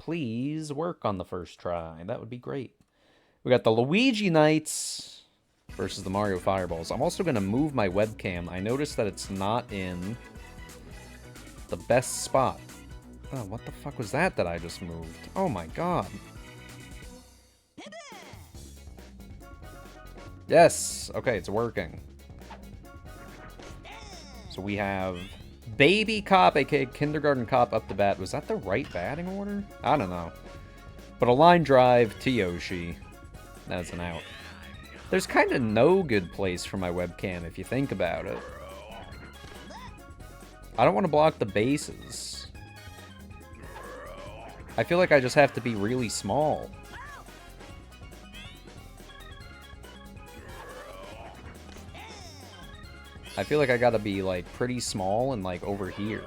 please work on the first try? That would be great. We got the Luigi Knights versus the Mario Fireballs. I'm also going to move my webcam. I noticed that it's not in the best spot. Oh, what the fuck was that I just moved? Oh my god. Yes! Okay, it's working. So we have Baby Cop, aka Kindergarten Cop, up the bat. Was that the right batting order? I don't know. But a line drive to Yoshi. That's an out. There's kind of no good place for my webcam if you think about it. I don't want to block the bases. I feel like I just have to be really small. I feel like I gotta be, like, pretty small and, like, over here.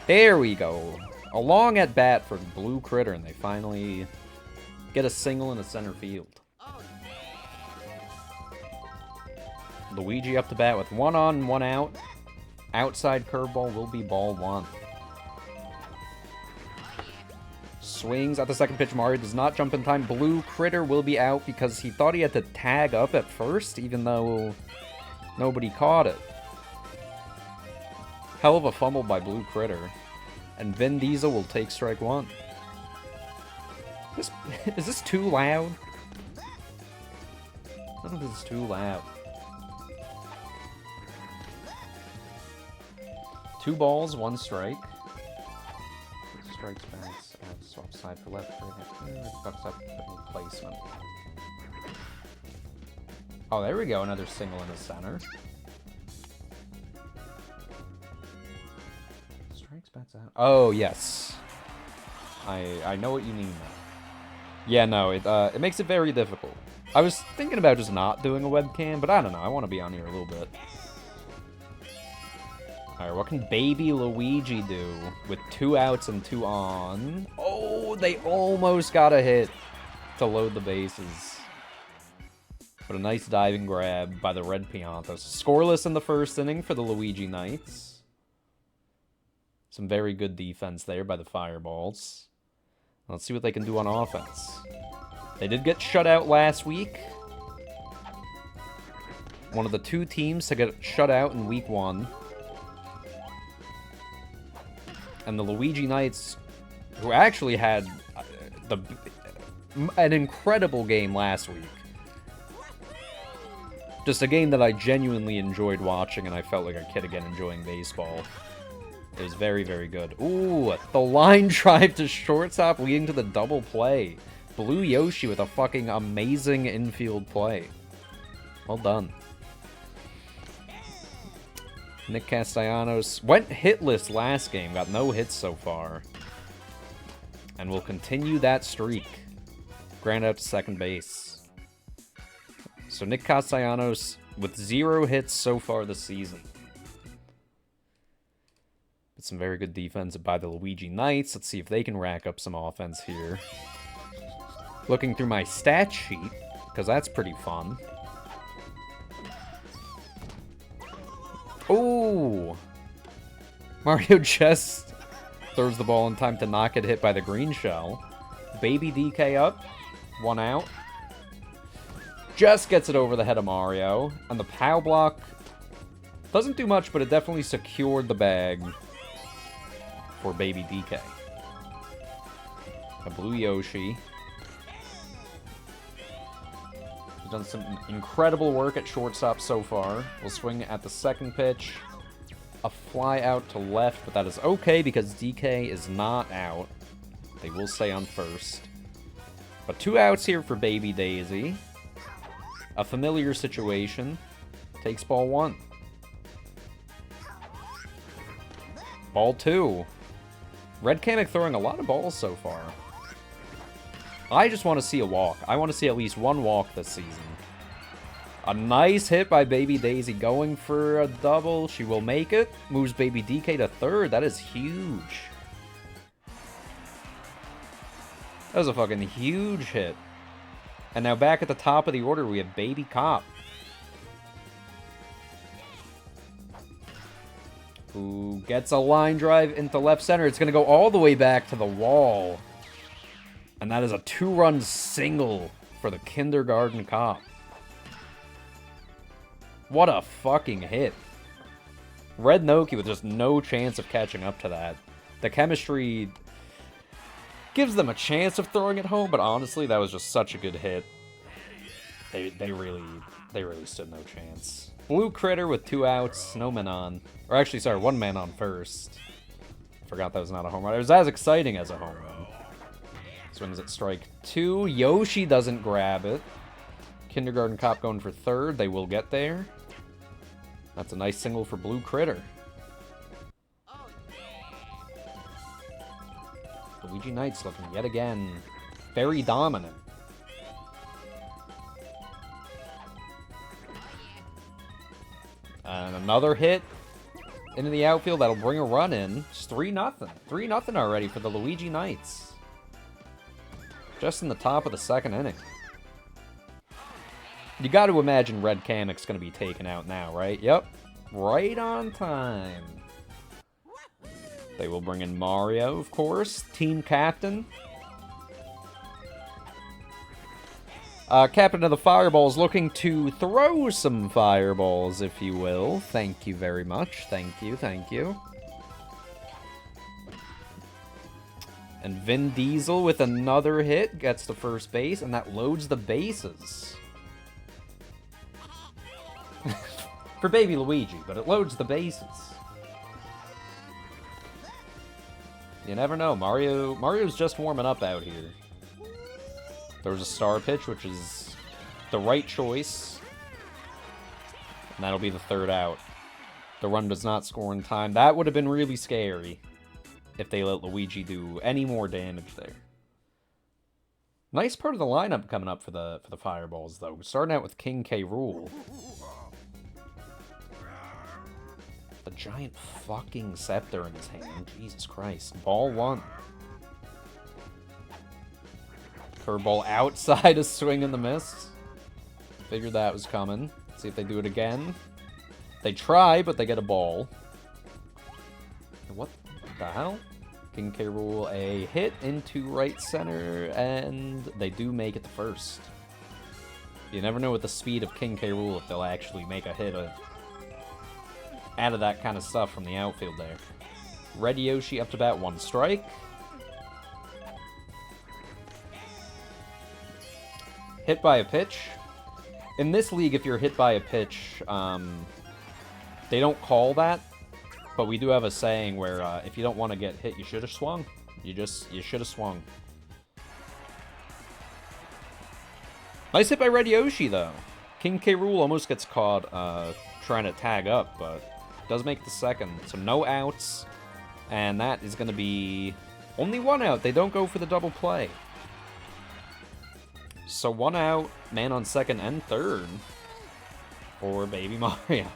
There we go. A long at bat for Blue Critter, and they finally get a single in the center field. Luigi up to bat with 1 on, 1 out. Outside curveball will be ball 1. Swings at the second pitch. Mario does not jump in time. Blue Critter will be out because he thought he had to tag up at first, even though nobody caught it. Hell of a fumble by Blue Critter. And Vin Diesel will take strike 1. Is this too loud? I don't know if this is too loud. 2 balls, 1 strike. Strikes back. Swap side for left. Fucks up the placement. Oh, there we go. Another single in the center. Strikes bats out. Oh, yes. I know what you mean now. Yeah, no, it makes it very difficult. I was thinking about just not doing a webcam, but I don't know. I want to be on here a little bit. Alright, what can baby Luigi do with 2 outs and 2 on? Oh, they almost got a hit to load the bases. But a nice diving grab by the Red Piantas. Scoreless in the first inning for the Luigi Knights. Some very good defense there by the Fireballs. Let's see what they can do on offense. They did get shut out last week. One of the 2 teams to get shut out in week 1. And the Luigi Knights, who actually had an incredible game last week. Just a game that I genuinely enjoyed watching, and I felt like a kid again enjoying baseball. It was very, very good. Ooh, the line drive to shortstop leading to the double play. Blue Yoshi with a fucking amazing infield play. Well done. Nick Castellanos went hitless last game, got no hits so far. And will continue that streak. Ground out to second base. So Nick Castellanos with 0 hits so far this season. But some very good defense by the Luigi Knights. Let's see if they can rack up some offense here. Looking through my stat sheet, because that's pretty fun. Ooh! Mario just throws the ball in time to not get hit by the green shell. Baby DK up. 1 out. Just gets it over the head of Mario. And the POW block doesn't do much, but it definitely secured the bag for Baby DK. A Blue Yoshi. He's done some incredible work at shortstop so far. Will swing at the second pitch. A fly out to left, but that is okay because DK is not out. They will stay on first. But 2 outs here for Baby Daisy. A familiar situation. Takes ball 1. Ball 2. Red Kamek throwing a lot of balls so far. I just want to see a walk. I want to see at least 1 walk this season. A nice hit by Baby Daisy going for a double. She will make it. Moves Baby DK to third. That is huge. That was a fucking huge hit. And now back at the top of the order, we have Baby Cop. who gets a line drive into left center. It's going to go all the way back to the wall. And that is a 2-run single for the Kindergarten Cop. What a fucking hit. Red Noki with just no chance of catching up to that. The chemistry gives them a chance of throwing it home, but honestly, that was just such a good hit. They really stood no chance. Blue Critter with 2 outs, no men on. Or actually, sorry, 1 man on first. Forgot that was not a home run. It was as exciting as a home run. Swings at strike 2. Yoshi doesn't grab it. Kindergarten Cop going for third. They will get there. That's a nice single for Blue Critter. Luigi Knights looking yet again very dominant. And another hit into the outfield. That'll bring a run in. It's 3-0. 3-0 already for the Luigi Knights. Just in the top of the second inning. You got to imagine Red Kamek's going to be taken out now, right? Yep. Right on time. They will bring in Mario, of course. Team captain. Captain of the Fireballs looking to throw some fireballs, if you will. Thank you very much. Thank you, thank you. And Vin Diesel with another hit gets to first base, and that loads the bases. For baby Luigi, but it loads the bases. You never know. Mario's just warming up out here. There was a star pitch, which is the right choice. And that'll be the third out. The run does not score in time. That would have been really scary if they let Luigi do any more damage there. Nice part of the lineup coming up for the Fireballs, though. We're starting out with King K. Rool. The giant fucking scepter in his hand. Jesus Christ. Ball 1. Curveball outside, a swing and the miss. Figured that was coming. See if they do it again. They try, but they get a ball. What the hell? King K. Rool a hit into right center, and they do make it to first. You never know with the speed of King K. Rool if they'll actually make a hit out of that kind of stuff from the outfield there. Red Yoshi up to bat, 1 strike. Hit by a pitch. In this league, if you're hit by a pitch, they don't call that. But we do have a saying where if you don't want to get hit, you should have swung. You should have swung. Nice hit by Red Yoshi, though. King K. Rool almost gets caught trying to tag up, but does make the second. So no outs. And that is going to be only 1 out. They don't go for the double play. So 1 out, man on second and third for baby Mario.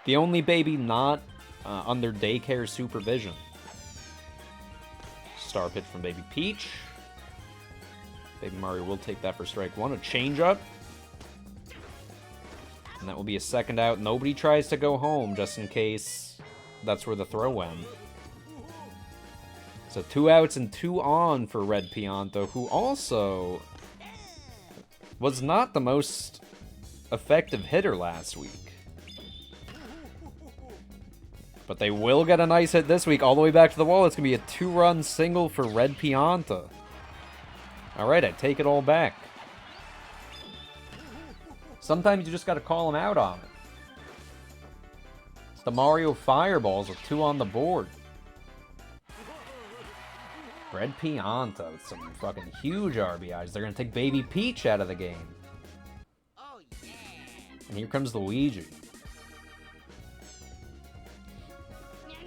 The only baby not under daycare supervision. Star pitch from baby Peach. Baby Mario will take that for strike 1. A changeup. And that will be a second out. Nobody tries to go home just in case that's where the throw went. So 2 outs and 2 on for Red Pianto, who also was not the most effective hitter last week. But they will get a nice hit this week all the way back to the wall. It's going to be a 2-run single for Red Pianta. Alright, I take it all back. Sometimes you just got to call them out on it. It's the Mario Fireballs with 2 on the board. Red Pianta with some fucking huge RBIs. They're going to take Baby Peach out of the game. Oh, yeah. And here comes Luigi.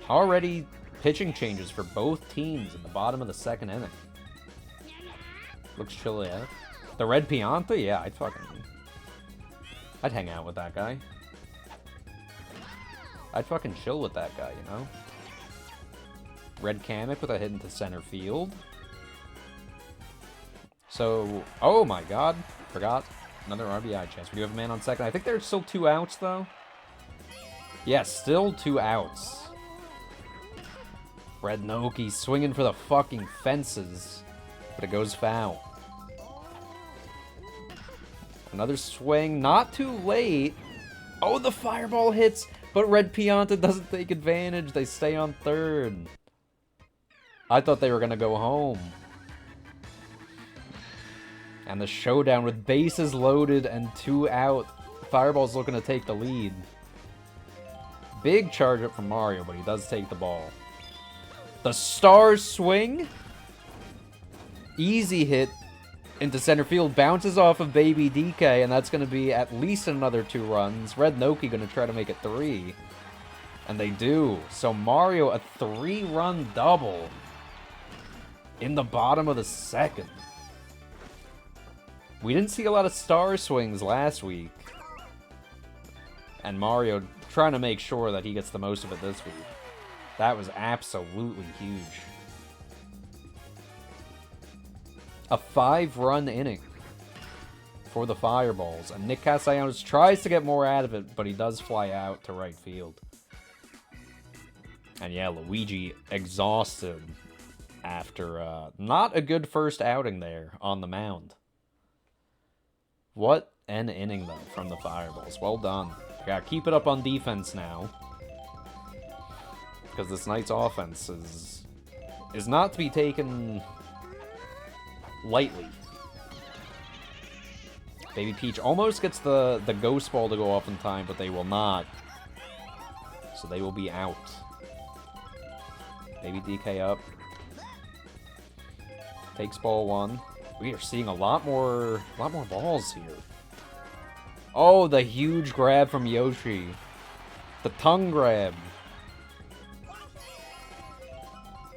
Already pitching changes for both teams in the bottom of the second inning. Looks chilly, eh? The Red Pianta? Yeah, I'd hang out with that guy. I'd fucking chill with that guy, you know? Red Kamek with a hit into center field. So, oh my god. Forgot. Another RBI chance. We do have a man on second. I think there's still 2 outs, though. Yeah, still 2 outs. Red Noki swinging for the fucking fences, but it goes foul. Another swing, not too late. Oh, the fireball hits, but Red Pianta doesn't take advantage. They stay on third. I thought they were going to go home. And the showdown with bases loaded and 2 out. Fireball's looking to take the lead. Big charge up from Mario, but he does take the ball. The star swing. Easy hit into center field. Bounces off of Baby DK, and that's going to be at least another 2 runs. Red Noki going to try to make it 3. And they do. So Mario, a 3-run double in the bottom of the 2nd. We didn't see a lot of star swings last week. And Mario trying to make sure that he gets the most of it this week. That was absolutely huge. A 5-run inning for the Fireballs. And Nick Castellanos tries to get more out of it, but he does fly out to right field. And yeah, Luigi exhausted after not a good first outing there on the mound. What an inning, though, from the Fireballs. Well done. Gotta keep it up on defense now. Because this night's offense is not to be taken lightly. Baby Peach almost gets the ghost ball to go off in time, but they will not. So they will be out. Baby DK up. Takes ball 1. We are seeing a lot more balls here. Oh, the huge grab from Yoshi. The tongue grab.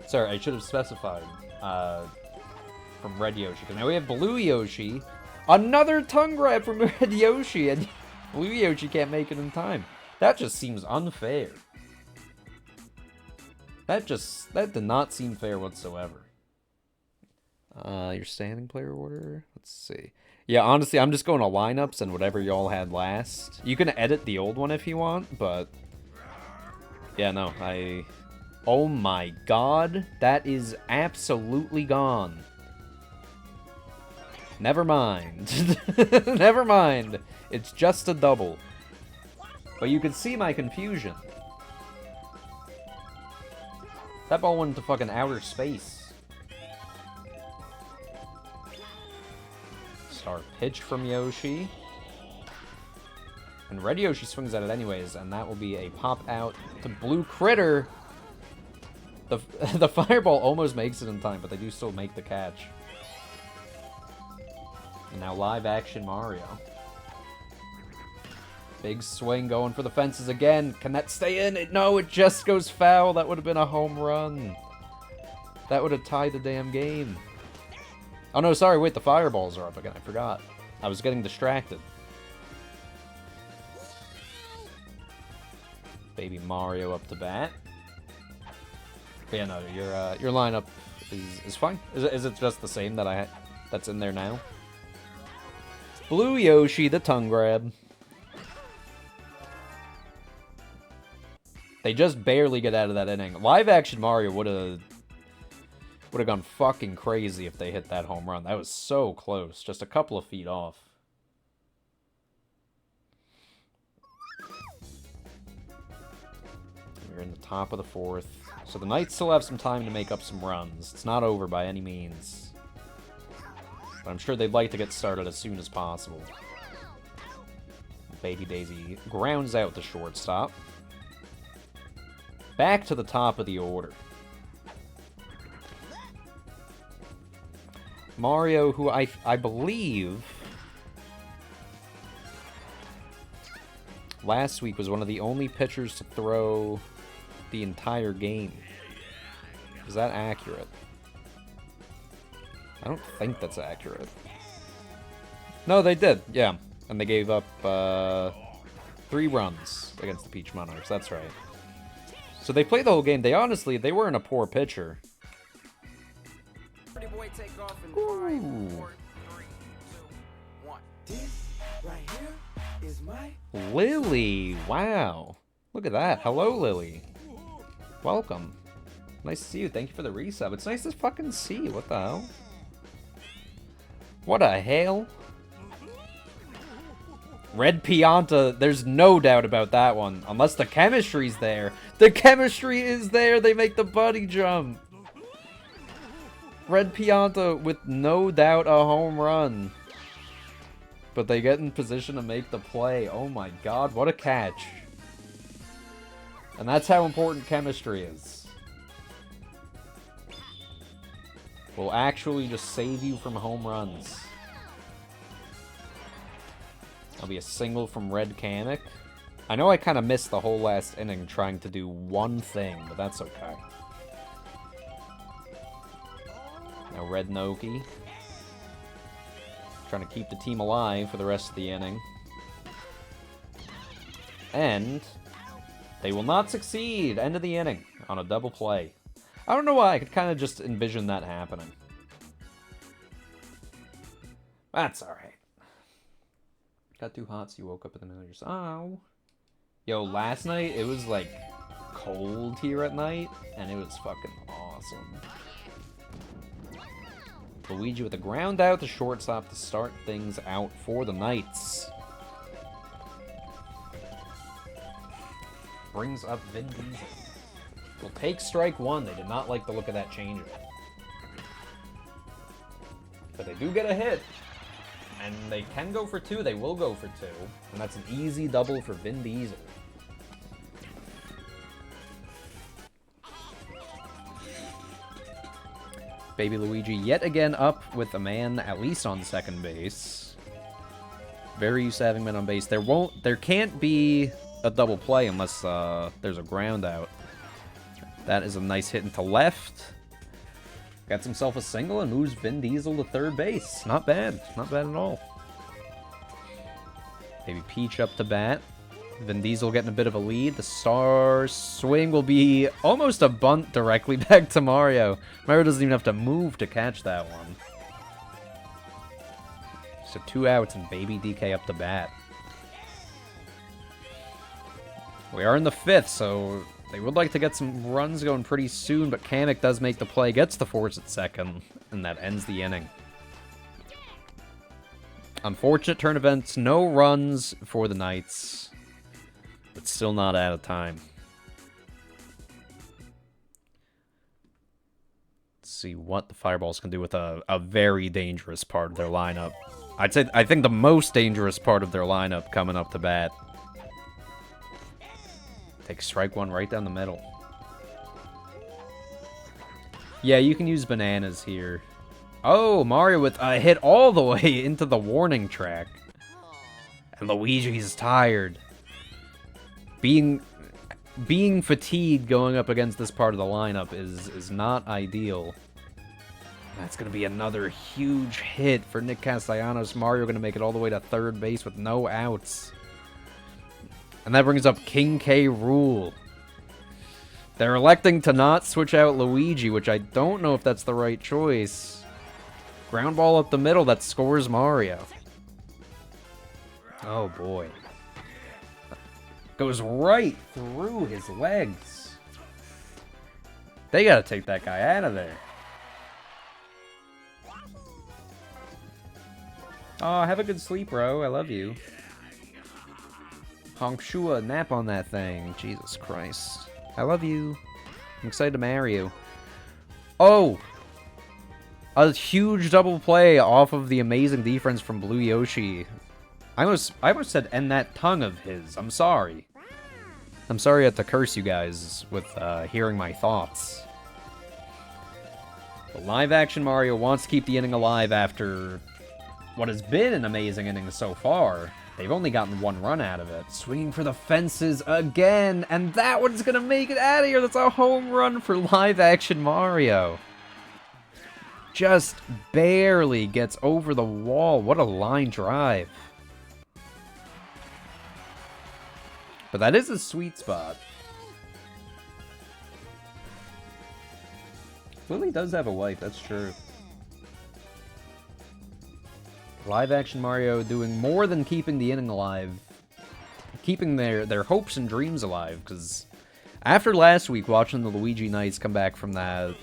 Sorry, I should have specified. From Red Yoshi. Because now we have Blue Yoshi. Another tongue grab from Red Yoshi. And Blue Yoshi can't make it in time. That just seems unfair. That did not seem fair whatsoever. Your standing player order? Let's see. Yeah, honestly, I'm just going to lineups and whatever y'all had last. You can edit the old one if you want, but... Yeah, no, Oh my god, that is absolutely gone. Never mind. Never mind. It's just a double. But you can see my confusion. That ball went into fucking outer space. Star pitch from Yoshi. And Red Yoshi swings at it anyways, and that will be a pop out to Blue Critter. The fireball almost makes it in time, but they do still make the catch. And now live action Mario. Big swing going for the fences again. Can that stay in? No, it just goes foul. That would have been a home run. That would have tied the damn game. Oh no, sorry, wait, the fireballs are up again. I forgot. I was getting distracted. Baby Mario up to bat. But yeah, no, your lineup is fine. Is it just the same that's in there now? Blue Yoshi, the tongue grab. They just barely get out of that inning. Live action Mario would have gone fucking crazy if they hit that home run. That was so close, just a couple of feet off. We're in the top of the 4th. So the Knights still have some time to make up some runs. It's not over by any means. But I'm sure they'd like to get started as soon as possible. Baby Daisy grounds out the shortstop. Back to the top of the order. Mario, who I believe last week was one of the only pitchers to throw the entire game. Is that accurate? I don't think that's accurate. No, they did, yeah. And they gave up 3 runs against the Peach Monarchs, that's right. So they played the whole game. They weren't a poor pitcher. Ooh. Lily, wow. Look at that. Hello, Lily. Welcome. Nice to see you. Thank you for the resub. It's nice to fucking see you. What the hell? What a hell? Red Pianta, there's no doubt about that one. Unless the chemistry's there. The chemistry is there. They make the buddy jump. Red Pianta with no doubt a home run. But they get in position to make the play. Oh my god, what a catch. And that's how important chemistry is. Will actually just save you from home runs. That'll be a single from Red Kamek. I know I kind of missed the whole last inning trying to do one thing, but that's okay. Now Red Noki. Trying to keep the team alive for the rest of the inning. And they will not succeed. End of the inning on a double play. I don't know why. I could kind of just envision that happening. That's alright. Got too hot, so you woke up in the middle of your... Oh. Yo, last night, it was, like, cold here at night, and it was fucking awesome. Luigi with a ground out to shortstop to start things out for the Knights. Brings up Vin Diesel. Will take strike one. They did not like the look of that changeup. But they do get a hit. And they can go for two. They will go for two. And that's an easy double for Vin Diesel. Baby Luigi yet again up with a man at least on second base. Very used to having men on base. There can't be a double play unless there's a ground out. That is a nice hit into left. Gets himself a single and moves Vin Diesel to third base. Not bad. Not bad at all. Maybe Peach up to bat. Vin Diesel getting a bit of a lead. The star swing will be almost a bunt directly back to Mario. Mario doesn't even have to move to catch that one. So 2 outs and Baby DK up to bat. We are in the 5th, so they would like to get some runs going pretty soon, but Kamek does make the play, gets the force at second, and that ends the inning. Unfortunate turn events, no runs for the Knights, but still not out of time. Let's see what the Fireballs can do with a very dangerous part of their lineup. I think the most dangerous part of their lineup coming up to bat. Take strike one right down the middle. Yeah, you can use bananas here. Oh, Mario with a hit all the way into the warning track. And Luigi's tired. Being fatigued going up against this part of the lineup is not ideal. That's going to be another huge hit for Nick Castellanos. Mario going to make it all the way to third base with no outs. And that brings up King K. Rool. They're electing to not switch out Luigi, which I don't know if that's the right choice. Ground ball up the middle, that scores Mario. Oh boy. Goes right through his legs. They gotta take that guy out of there. Oh, have a good sleep, bro. I love you. Honk Shua, nap on that thing. Jesus Christ. I love you. I'm excited to marry you. Oh! A huge double play off of the amazing defense from Blue Yoshi. I almost said, "end that tongue of his." I'm sorry. I'm sorry I have to curse you guys with hearing my thoughts. The live-action Mario wants to keep the inning alive after what has been an amazing inning so far. They've only gotten 1 run out of it. Swinging for the fences again, and that one's gonna make it out of here. That's a home run for live-action Mario. Just barely gets over the wall. What a line drive. But that is a sweet spot. Lily does have a wife, that's true. Live-action Mario doing more than keeping the inning alive. keeping their hopes and dreams alive, because after last week, watching the Luigi Knights come back from that,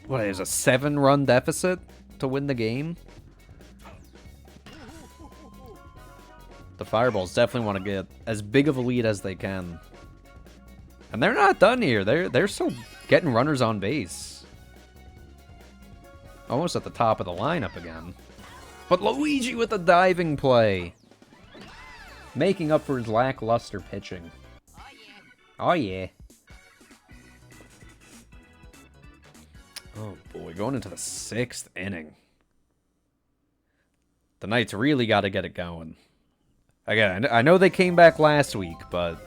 what is a 7-run deficit to win the game? The Fireballs definitely want to get as big of a lead as they can. And they're not done here. They're still getting runners on base. Almost at the top of the lineup again. But Luigi with a diving play. Making up for his lackluster pitching. Oh yeah. Oh boy, going into the 6th inning. The Knights really got to get it going. Again, I know they came back last week, but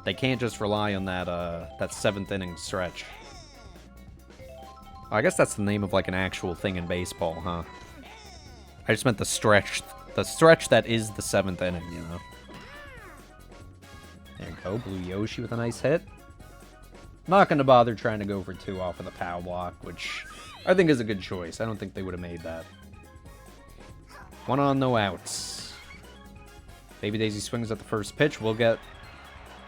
they can't just rely on that 7th inning stretch. I guess that's the name of like an actual thing in baseball, huh? I just meant the stretch that is the 7th inning, you know. There you go, Blue Yoshi with a nice hit. Not gonna bother trying to go for 2 off of the pow block, which I think is a good choice. I don't think they would have made that. 1 on, no outs. Baby Daisy swings at the first pitch. We'll get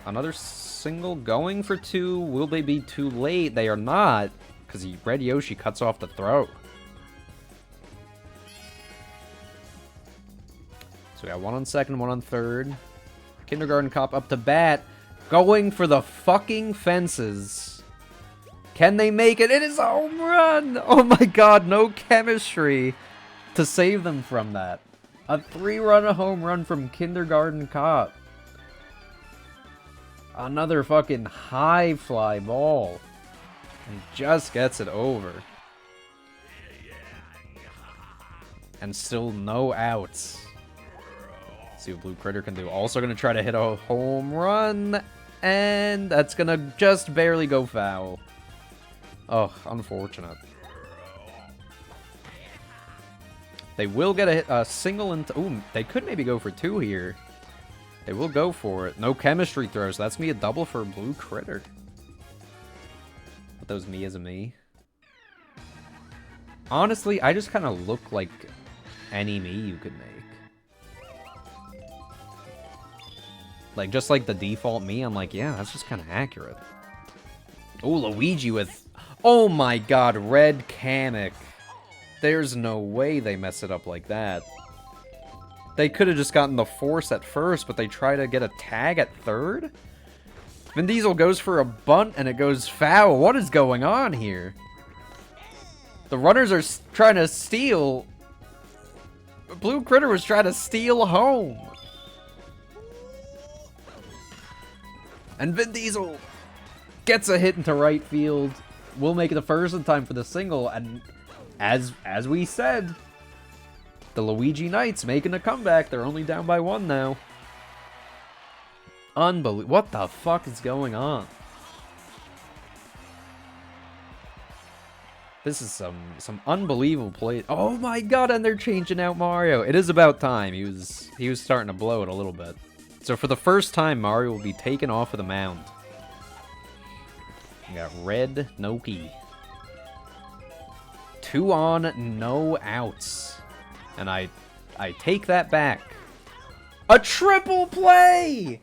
another single going for 2. Will they be too late? They are not, because Red Yoshi cuts off the throw. So we got 1 on second, 1 on third. Kindergarten Cop up to bat. Going for the fucking fences. Can they make it? It is a home run! Oh my god, no chemistry to save them from that. A 3-run home run from Kindergarten Cop. Another fucking high fly ball. And just gets it over. And still no outs. See what Blue Critter can do. Also going to try to hit a home run. And that's going to just barely go foul. Oh, unfortunate. They will get a single and... Ooh, they could maybe go for 2 here. They will go for it. No chemistry throws. So that's me a double for Blue Critter. But that was me as a me. Honestly, I just kind of look like any me you could make. Like, just like the default me, I'm like, yeah, that's just kind of accurate. Oh, Luigi with... Oh my god, Red Kamek. There's no way they mess it up like that. They could have just gotten the force at first, but they try to get a tag at third? Vin Diesel goes for a bunt, and it goes foul. What is going on here? The runners are trying to steal. Blue Critter was trying to steal home. And Vin Diesel gets a hit into right field. We'll make it the first in time for the single, and... As we said, the Luigi Knights making a comeback. They're only down by 1 now. Unbelievable. What the fuck is going on? This is some unbelievable play. Oh my god, and they're changing out Mario. It is about time. He was starting to blow it a little bit. So for the first time, Mario will be taken off of the mound. We got Red Noki. 2 on, no outs. And I take that back. A triple play!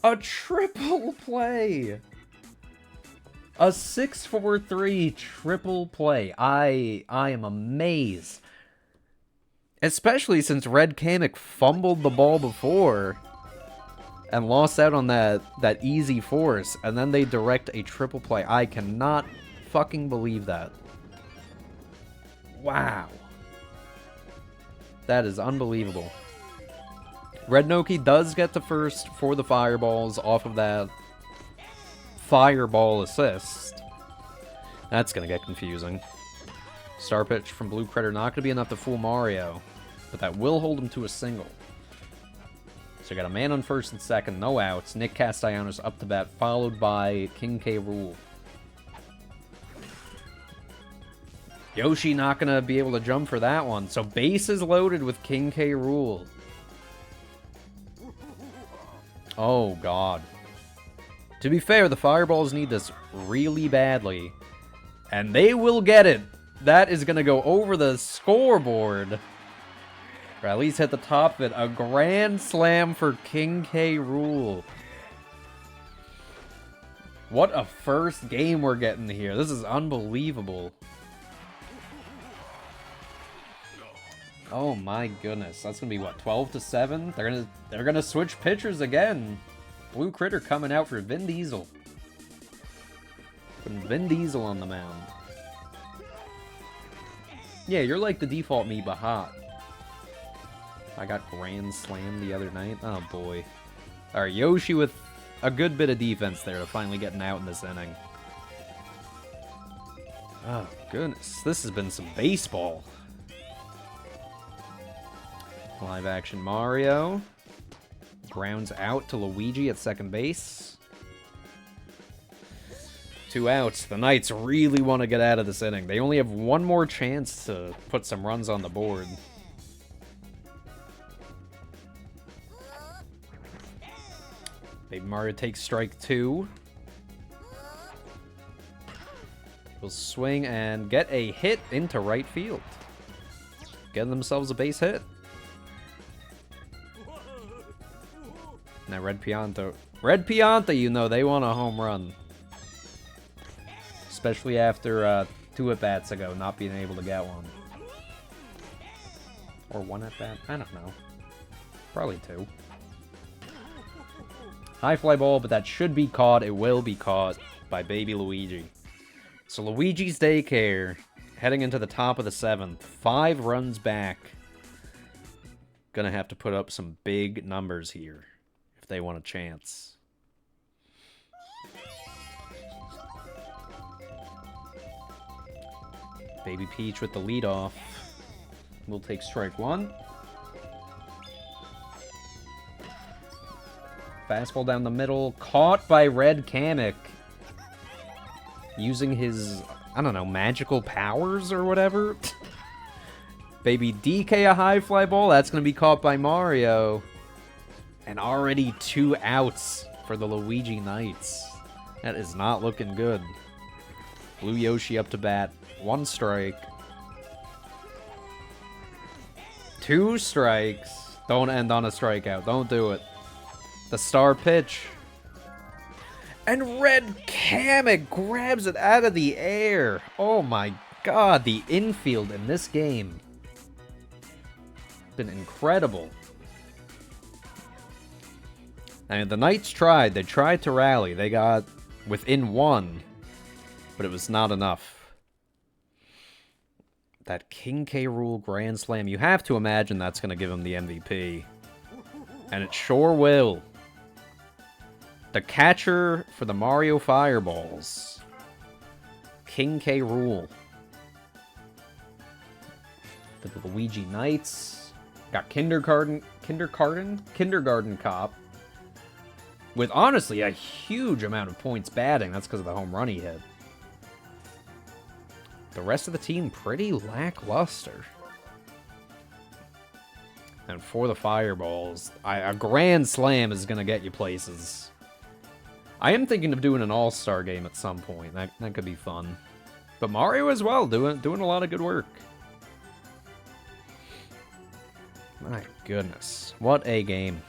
A triple play! A 6-4-3 triple play. I am amazed. Especially since Red Kamek fumbled the ball before and lost out on that easy force, and then they direct a triple play. I cannot fucking believe that. Wow. That is unbelievable. Red Noki does get to first for the Fireballs off of that Fireball assist. That's going to get confusing. Star pitch from Blue Critter, not going to be enough to fool Mario, but that will hold him to a single. So you got a man on first and second, no outs. Nick Castellanos up to bat, followed by King K. Rool. Yoshi not going to be able to jump for that one. So bases loaded with King K. Rool. Oh, God. To be fair, the Fireballs need this really badly. And they will get it. That is going to go over the scoreboard. Or at least hit the top of it. A grand slam for King K. Rool. What a first game we're getting here. This is unbelievable. Oh my goodness. That's going to be what, 12-7? They're going to switch pitchers again. Blue Critter coming out for Vin Diesel. Putting Vin Diesel on the mound. Yeah, you're like the default me, but hot. I got grand slammed the other night. Oh boy. Alright, Yoshi with a good bit of defense there to finally getting out in this inning. Oh goodness, this has been some baseball. Live action Mario. Grounds out to Luigi at second base. 2 outs. The Knights really want to get out of this inning. They only have one more chance to put some runs on the board. Baby Mario takes strike 2. Will swing and get a hit into right field. Getting themselves a base hit. Now Red Pianta, you know, they want a home run. Especially after 2 at-bats ago, not being able to get one. Or 1 at-bat? I don't know. Probably 2. High fly ball, but that should be caught. It will be caught by Baby Luigi. So Luigi's Daycare heading into the top of the 7th. 5 runs back. Gonna have to put up some big numbers here if they want a chance. Baby Peach with the leadoff. We'll take strike 1. Fastball down the middle. Caught by Red Kamek. Using his, I don't know, magical powers or whatever. Baby DK a high fly ball. That's going to be caught by Mario. And already 2 outs for the Luigi Knights. That is not looking good. Blue Yoshi up to bat. 1 strike. 2 strikes. Don't end on a strikeout. Don't do it. The star pitch. And Red Kamek grabs it out of the air. Oh my god, the infield in this game. Been incredible. I mean, the Knights tried. They tried to rally. They got within 1. But it was not enough. That King K. Rool Grand Slam. You have to imagine that's going to give him the MVP. And it sure will. The catcher for the Mario Fireballs. King K. Rool. The Luigi Knights. Got Kindergarten Cop. With honestly a huge amount of points batting. That's because of the home run he hit. The rest of the team pretty lackluster. And for the Fireballs, a Grand Slam is going to get you places. I am thinking of doing an all-star game at some point. That could be fun. But Mario as well, doing a lot of good work. My goodness. What a game.